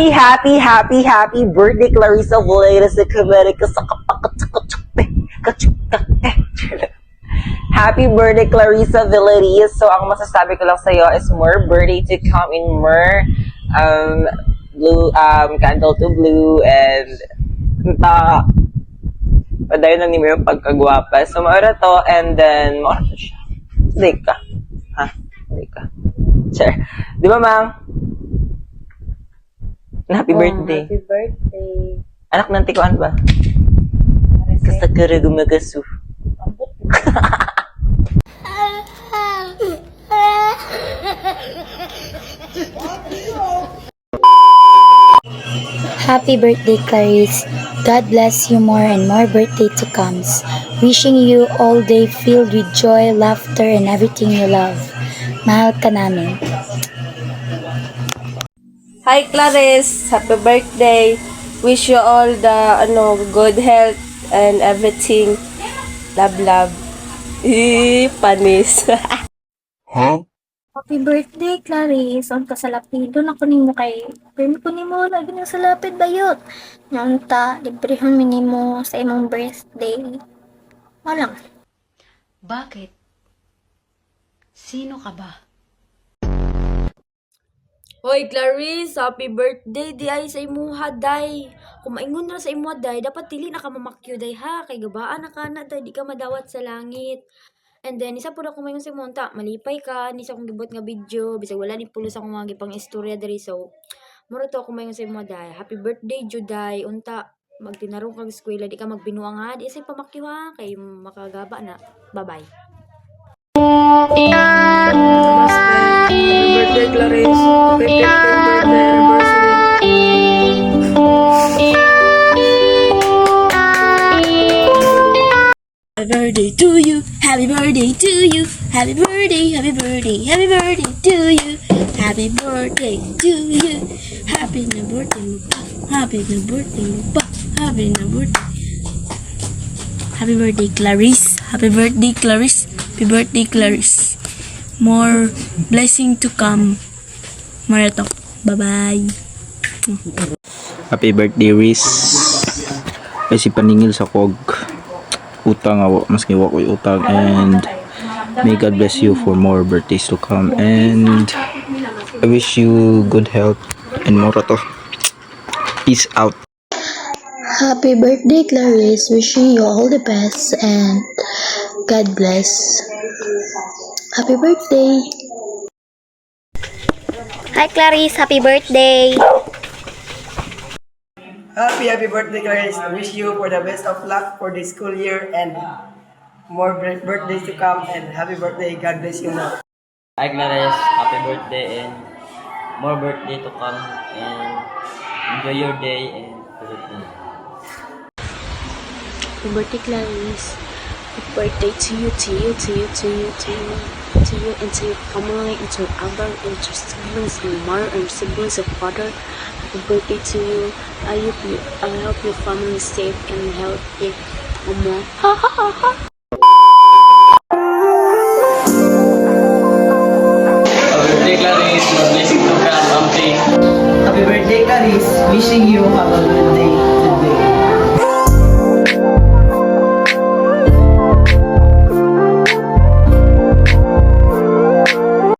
happy birthday, Clarissa Villegas de Caverica sa Happy birthday, Clarissa Villegas. So, ang masasabi ko lang sa'yo is more birthday to come in more blue, candle to blue, and padayon lang ni mo yung pagkagwapa. So, maura to, and then, maura to siya. Hindi ka. Ha? Hindi ka. Sure. Di ba, ma'am? Happy birthday. Happy birthday. Anak ng tikuan ba? Kasagara gumagasu. Happy birthday, Clarice. God bless you more and more birthday to comes. Wishing you all day filled with joy, laughter, and everything you love. Mahal ka namin. Hi Clarice, happy birthday. Wish you all the good health and everything. Love. Panis. Happy birthday, Clarice. On ka sa lapido na kunimo kay. Pero kunimo lagi na sa lapid bayot. Nyanta, librehon minimo sa imong birthday. Walang. Bakit? Sino ka ba? Hoy Clarice, happy birthday di ay sa imuha day. Kung maingon na sa imuha day, dapat dili na ka mamakyo day ha. Kay gabaan na ka na day, di ka madawat sa langit. And then, isa po na kumayon sa monta, malipay ka, nisa kong gibot nga video, bisag wala ni pulos akong mga gipang istorya diri. So, muro to kumayon sa imuha day. Happy birthday, Juday. Unta, magtinarong kang eskwela, di ka magbinuang ha. Di isa'y pamakyo ha, kay makagaba na. Bye-bye. Happy birthday Clarice. Happy birthday anniversary. Happy birthday to you, happy birthday to you, happy birthday, happy birthday, happy birthday to you, happy birthday to you, happy birthday, happy birthday, happy birthday. Happy birthday, Clarice. Happy birthday, Clarice. Happy birthday, Clarice. More blessing to come. Maratok. Bye-bye. Happy birthday, Riz. Ay si paningil sa kog utang awa, maski wa ko'y utang, and may God bless you for more birthdays to come, and I wish you good health and more to. Peace out. Happy birthday, Clarice. Wishing you all the best and God bless. Happy birthday. Hi Clarice, happy birthday! Happy birthday, Clarice. I wish you for the best of luck for the school year and more birthdays to come, and happy birthday. God bless you more. Hi Clarice, happy birthday and more birthday to come, and enjoy your day and everything. Happy birthday, Clarice. Happy birthday to you, and to your family, and to Amber, and to siblings, and mother, and siblings of father. Happy birthday to you. I hope your family is safe and healthy. Ha ha ha ha.